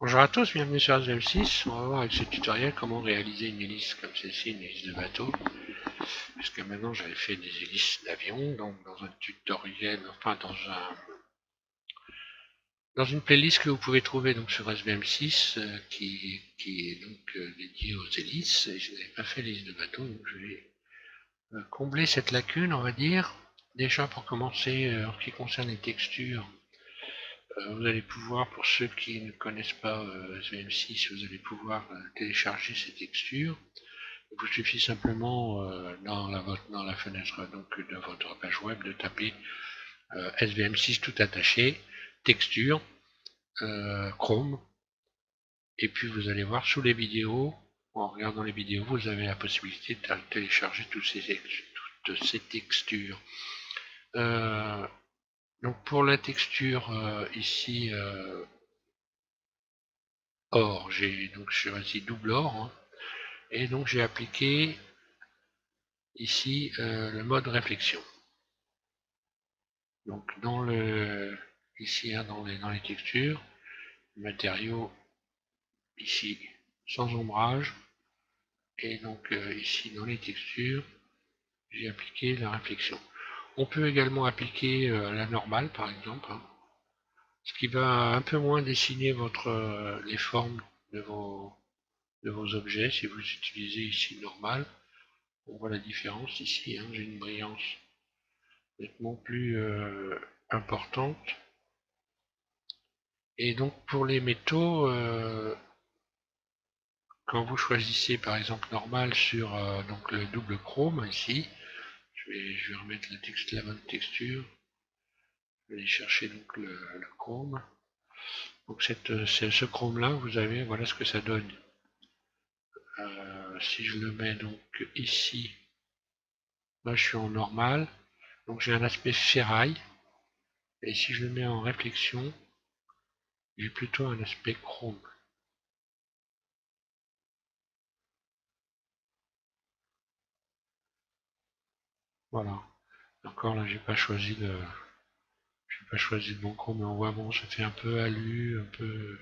Bonjour à tous, bienvenue sur SVM6. On va voir avec ce tutoriel comment réaliser une hélice comme celle-ci, une hélice de bateau. Jusqu'à maintenant j'avais fait des hélices d'avion, donc dans un tutoriel, enfin dans une playlist que vous pouvez trouver donc sur SVM6 qui est donc dédiée aux hélices. Et je n'avais pas fait l'hélice de bateau, donc je vais combler cette lacune, on va dire. Déjà pour commencer, en ce qui concerne les textures, vous allez pouvoir, pour ceux qui ne connaissent pas SVM6, vous allez pouvoir télécharger ces textures. Il vous suffit simplement dans la fenêtre donc, de votre page web de taper SVM6 tout attaché, texture, Chrome, et puis vous allez voir sous les vidéos, en regardant les vidéos, vous avez la possibilité de télécharger toutes ces textures. Donc pour la texture ici or, j'ai donc choisi double or, hein, et donc j'ai appliqué ici le mode réflexion. Donc ici hein, dans les textures, matériaux ici sans ombrage, et donc ici dans les textures, j'ai appliqué la réflexion. On peut également appliquer la normale par exemple, hein, ce qui va un peu moins dessiner les formes de vos objets. Si vous utilisez ici normal, on voit la différence ici, hein, j'ai une brillance nettement plus importante. Et donc pour les métaux, quand vous choisissez par exemple normal sur donc le double chrome ici, je vais remettre la bonne texture, je vais aller chercher donc le chrome. Donc ce chrome là, vous avez, voilà ce que ça donne. Si je le mets donc ici, là je suis en normal, donc j'ai un aspect ferraille, et si je le mets en réflexion, j'ai plutôt un aspect chrome. Voilà. Encore là, j'ai pas choisi le bon chrome, mais on voit bon, ça fait un peu alu, un peu.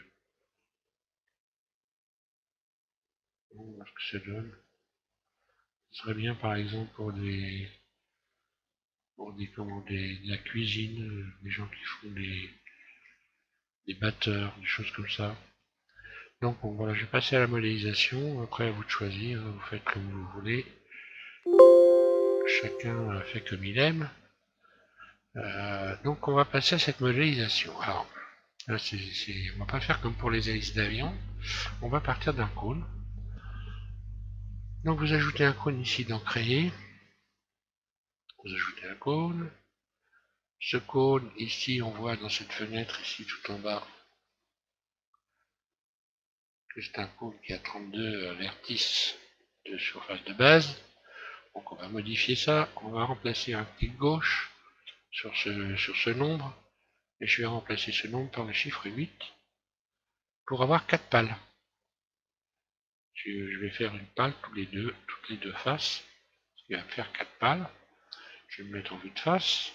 On va voir ce que ça donne. Ce serait bien par exemple de la cuisine, des gens qui font des batteurs, des choses comme ça. Donc bon, voilà, je vais passer à la modélisation. Après, à vous de choisir, hein, vous faites comme vous voulez. Chacun fait comme il aime. Donc on va passer à cette modélisation. Alors, là, on va pas faire comme pour les hélices d'avion. On va partir d'un cône. Donc vous ajoutez un cône ici dans Créer. Vous ajoutez un cône. Ce cône, ici, on voit dans cette fenêtre, ici tout en bas, que c'est un cône qui a 32 vertices de surface de base. Donc on va modifier ça. On va remplacer un clic gauche sur ce nombre. Et je vais remplacer ce nombre par le chiffre 8 pour avoir 4 pales. Je vais faire une pale toutes les deux faces. Ce qui va me faire 4 pales. Je vais me mettre en vue de face.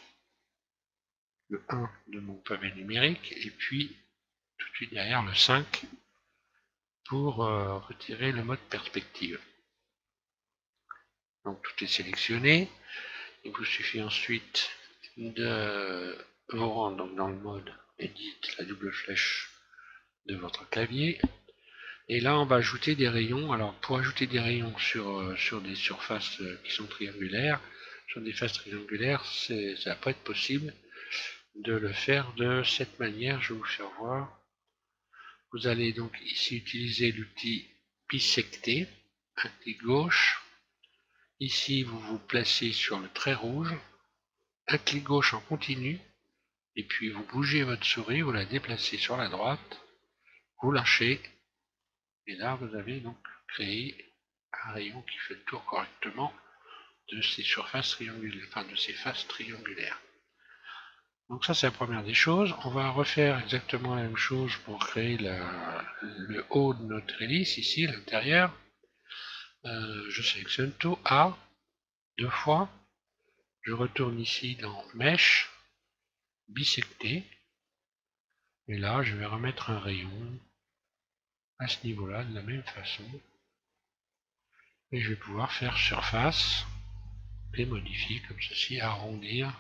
Le 1 de mon pavé numérique. Et puis tout de suite derrière le 5 pour retirer le mode perspective. Donc tout est sélectionné. Il vous suffit ensuite de vous rendre donc dans le mode Edit, la double flèche de votre clavier. Et là, on va ajouter des rayons. Alors, pour ajouter des rayons sur des surfaces qui sont triangulaires, sur des faces triangulaires, ça va pas être possible de le faire de cette manière. Je vais vous faire voir. Vous allez donc ici utiliser l'outil bisecter, un clic gauche. Ici, vous vous placez sur le trait rouge, un clic gauche en continu, et puis vous bougez votre souris, vous la déplacez sur la droite, vous lâchez, et là vous avez donc créé un rayon qui fait le tour correctement de ces surfaces triangulaires, enfin de ces faces triangulaires. Donc ça c'est la première des choses. On va refaire exactement la même chose pour créer le haut de notre hélice, ici, l'intérieur. Je sélectionne tout, A, deux fois. Je retourne ici dans Mèche, bisecter. Et là, je vais remettre un rayon à ce niveau-là de la même façon. Et je vais pouvoir faire surface et modifier comme ceci, arrondir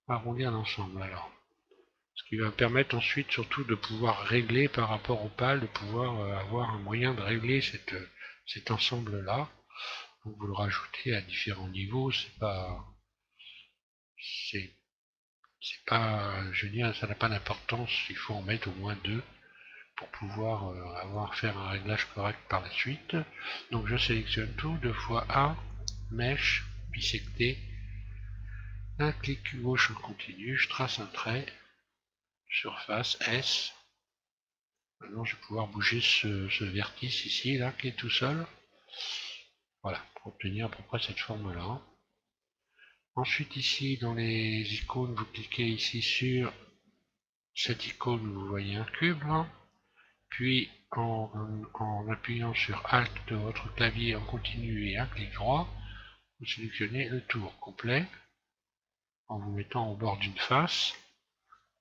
l'ensemble. Alors, ce qui va me permettre ensuite surtout de pouvoir régler par rapport aux pales, de pouvoir avoir un moyen de régler cet ensemble-là. Donc vous le rajoutez à différents niveaux, c'est pas, je veux dire, ça n'a pas d'importance, il faut en mettre au moins deux pour pouvoir faire un réglage correct par la suite. Donc je sélectionne tout, 2x1, mèche, bisecté, un clic gauche en continu, je trace un trait, surface S. Maintenant je vais pouvoir bouger ce vertice ici, là, qui est tout seul. Voilà, pour obtenir à peu près cette forme-là. Ensuite ici, dans les icônes, vous cliquez ici sur cette icône, vous voyez un cube, là. Puis en appuyant sur Alt de votre clavier en continu et un clic droit, vous sélectionnez le tour complet en vous mettant au bord d'une face.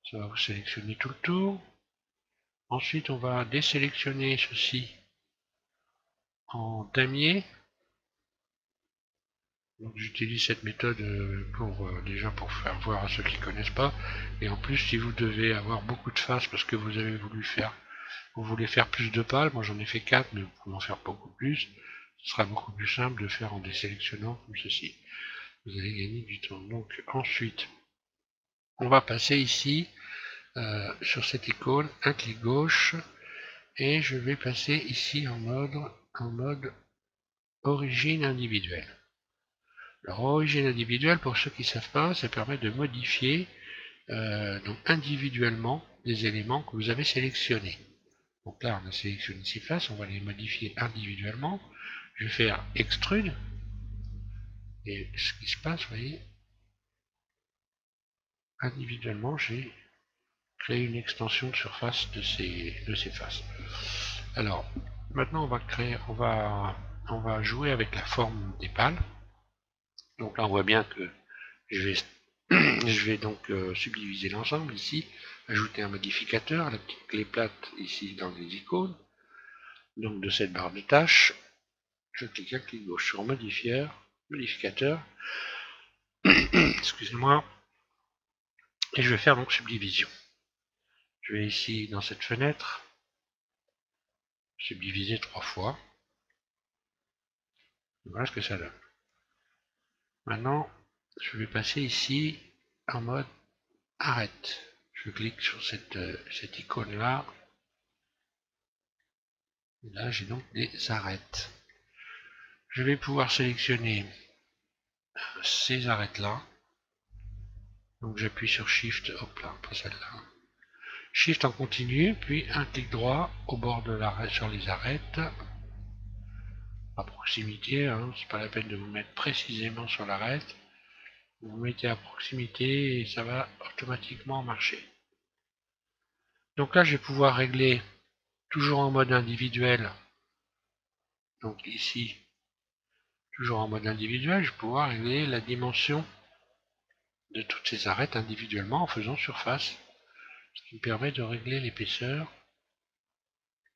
Ça va vous sélectionner tout le tour. Ensuite, on va désélectionner ceci en damier. Donc j'utilise cette méthode déjà pour faire voir à ceux qui ne connaissent pas. Et en plus, si vous devez avoir beaucoup de faces parce que vous voulez faire plus de pales, moi j'en ai fait 4, mais vous pouvez en faire beaucoup plus. Ce sera beaucoup plus simple de faire en désélectionnant comme ceci. Vous allez gagner du temps. Donc ensuite, on va passer ici sur cette icône, un clic gauche, et je vais passer ici en mode origine individuelle. Alors origine individuelle, pour ceux qui ne savent pas, ça permet de modifier donc individuellement des éléments que vous avez sélectionnés. Donc là, on a sélectionné 6 faces, on va les modifier individuellement. Je vais faire extrude. Et ce qui se passe, vous voyez, individuellement, j'ai créé une extension de surface de ces faces. Alors, maintenant, on va jouer avec la forme des pales. Donc là, on voit bien que je vais donc subdiviser l'ensemble ici, ajouter un modificateur, la petite clé plate ici dans les icônes. Donc de cette barre de tâches, je clique un clic gauche sur modificateur, excusez-moi, et je vais faire donc subdivision. Je vais ici dans cette fenêtre, subdiviser 3 fois. Voilà ce que ça donne. Maintenant, je vais passer ici en mode arrête. Je clique sur cette icône-là. Là, j'ai donc des arêtes. Je vais pouvoir sélectionner ces arêtes-là. Donc j'appuie sur Shift, hop là, pas celle-là. Shift en continu, puis un clic droit au bord de l'arête sur les arêtes. À proximité, hein, c'est pas la peine de vous mettre précisément sur l'arête. Vous vous mettez à proximité et ça va automatiquement marcher. Donc là, je vais pouvoir régler toujours en mode individuel. Donc ici, toujours en mode individuel, je vais pouvoir régler la dimension de toutes ces arêtes individuellement en faisant surface. Ce qui me permet de régler l'épaisseur.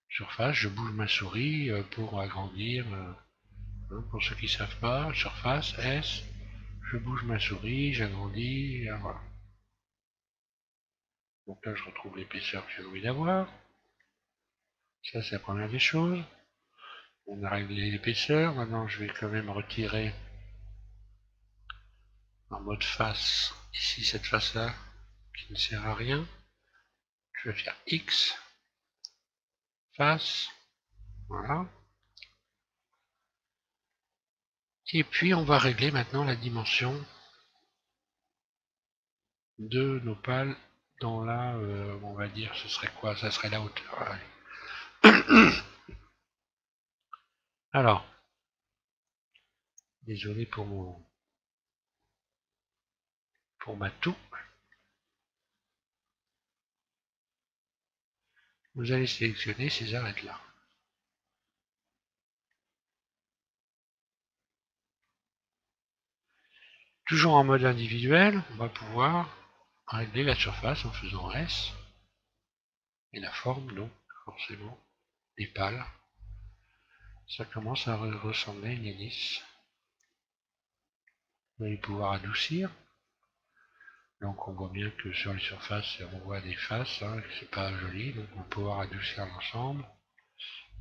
Surface, je bouge ma souris pour agrandir. Pour ceux qui ne savent pas, surface, S, je bouge ma souris, j'agrandis, voilà. Donc là, je retrouve l'épaisseur que j'ai envie d'avoir. Ça, c'est la première des choses. On a réglé l'épaisseur. Maintenant, je vais quand même retirer en mode face, ici, cette face-là, qui ne sert à rien. Je vais faire X, face, voilà. Et puis, on va régler maintenant la dimension de nos pales dans la, on va dire, ce serait quoi? Ça serait la hauteur. Allez. Alors, désolé pour ma toux. Vous allez sélectionner ces arêtes-là. Toujours en mode individuel, on va pouvoir régler la surface en faisant S. Et la forme, donc, forcément, des pales. Ça commence à ressembler à une hélice. Vous allez pouvoir adoucir. Donc on voit bien que sur les surfaces, on voit des faces, hein, c'est pas joli, donc on va pouvoir adoucir l'ensemble,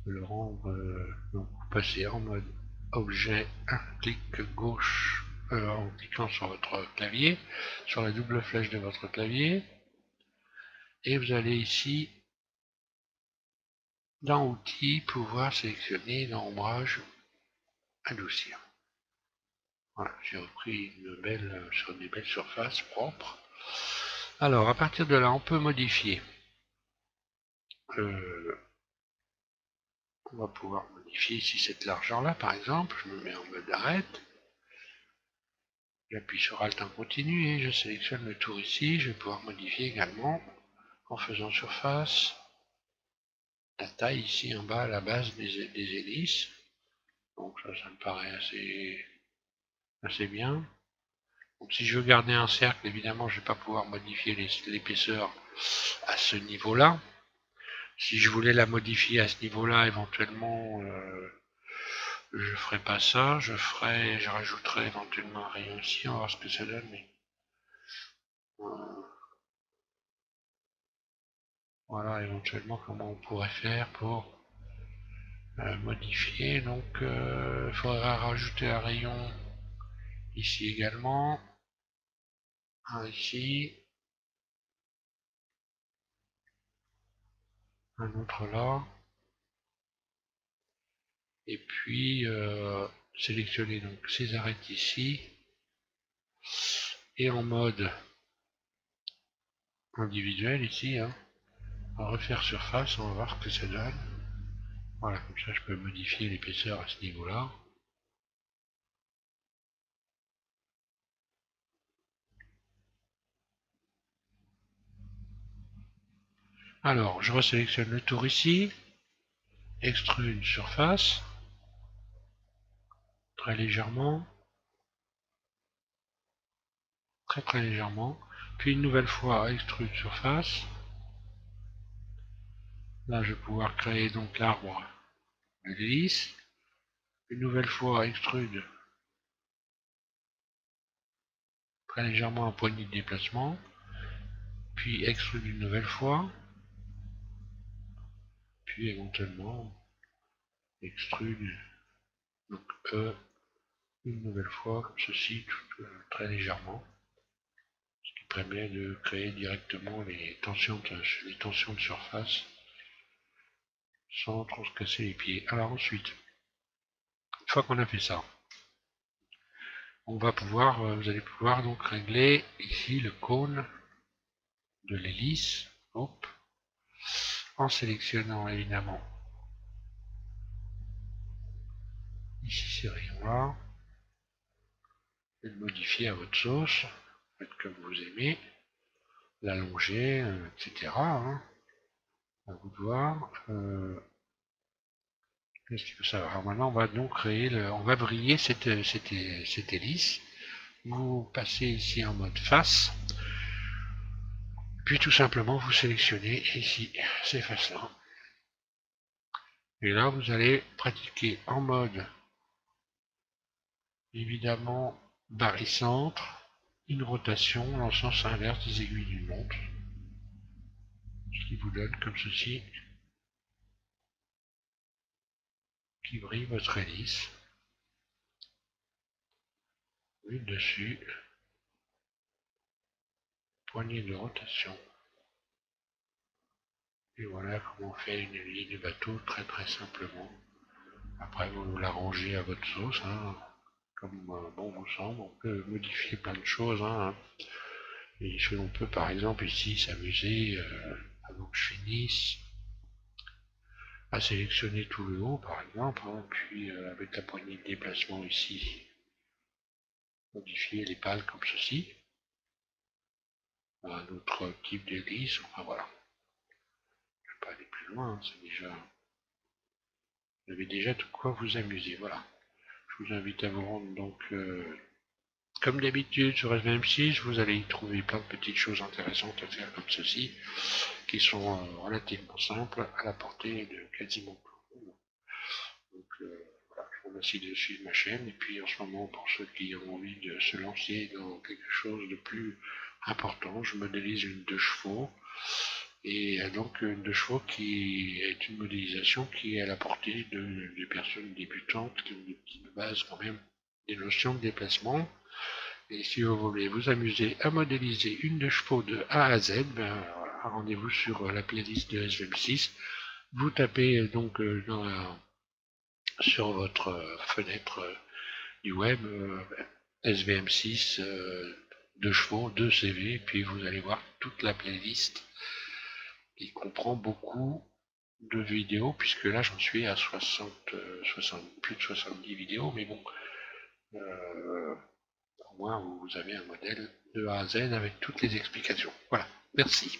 le rendre, donc vous passez en mode objet, un clic gauche, en cliquant sur votre clavier, sur la double flèche de votre clavier, et vous allez ici, dans outils, pouvoir sélectionner dans ombrage, adoucir. Voilà, j'ai repris sur des belles surfaces propres. Alors, à partir de là, on peut modifier. On va pouvoir modifier ici cette largeur-là, par exemple. Je me mets en mode arrête. J'appuie sur Alt en continu et je sélectionne le tour ici. Je vais pouvoir modifier également, en faisant surface, la taille ici en bas à la base des hélices. Donc ça me paraît assez bien. Donc si je veux garder un cercle, évidemment, je ne vais pas pouvoir modifier l'épaisseur à ce niveau-là. Si je voulais la modifier à ce niveau-là, éventuellement, je ferai pas ça. Je rajouterai éventuellement un rayon ici. On va voir ce que ça donne. Mais voilà, éventuellement, comment on pourrait faire pour modifier. Donc, il faudra rajouter un rayon ici également. Un ici. Un autre là. Et puis, sélectionner donc ces arêtes ici. Et en mode individuel ici, hein, on va refaire surface, on va voir ce que ça donne. Voilà, comme ça je peux modifier l'épaisseur à ce niveau-là. Alors, je resélectionne le tour ici, extrude surface, très légèrement, très légèrement, puis une nouvelle fois extrude surface. Là, je vais pouvoir créer donc l'arbre de l'hélice. Une nouvelle fois extrude très légèrement un poignet de déplacement, puis extrude une nouvelle fois, puis éventuellement extrude donc une nouvelle fois comme ceci, très légèrement, ce qui permet de créer directement les tensions de surface sans trop se casser les pieds. Alors ensuite, une fois qu'on a fait ça, on va pouvoir, vous allez pouvoir donc régler ici le cône de l'hélice, en sélectionnant évidemment ici ces rayons-là, et le modifier à votre sauce, faites comme vous aimez, l'allonger, etc. Hein, à vous de voir. Qu'est-ce qu'il faut savoir? Alors maintenant, on va donc on va briller cette hélice. Vous passez ici en mode face, puis tout simplement vous sélectionnez ici ces faces-là. Et là, vous allez pratiquer en mode, évidemment, barycentre, une rotation dans le sens inverse des aiguilles d'une montre, ce qui vous donne comme ceci, qui brille votre hélice. Une dessus, poignée de rotation. Et voilà comment on fait une ligne de bateau très simplement. Après, vous l'arrangez à votre sauce, hein, comme bon vous semble. On peut modifier plein de choses. Hein. Et on peut par exemple ici s'amuser, avant que je finisse, à sélectionner tout le haut par exemple, hein, puis avec la poignée de déplacement ici, modifier les pales comme ceci. Un autre type d'hélice, enfin voilà. Je ne vais pas aller plus loin, hein, c'est déjà. Vous avez déjà de quoi vous amuser, voilà. Je vous invite à vous rendre donc Comme d'habitude sur SVM6, vous allez y trouver plein de petites choses intéressantes à faire comme ceci, qui sont relativement simples, à la portée de quasiment tout le monde. Donc voilà, je vous remercie de suivre ma chaîne, et puis en ce moment, pour ceux qui ont envie de se lancer dans quelque chose de plus important, je modélise une 2 chevaux, et donc une 2 chevaux qui est une modélisation qui est à la portée de personnes débutantes, qui ont des petites bases quand même, des notions de déplacement. Et si vous voulez vous amuser à modéliser une 2 chevaux de A à Z, ben, voilà, rendez-vous sur la playlist de SVM6. Vous tapez donc sur votre fenêtre du web SVM6 2 chevaux, 2 CV, puis vous allez voir toute la playlist qui comprend beaucoup de vidéos, puisque là j'en suis à 60, plus de 70 vidéos, mais bon, au moins vous avez un modèle de A à Z avec toutes les explications. Voilà, merci.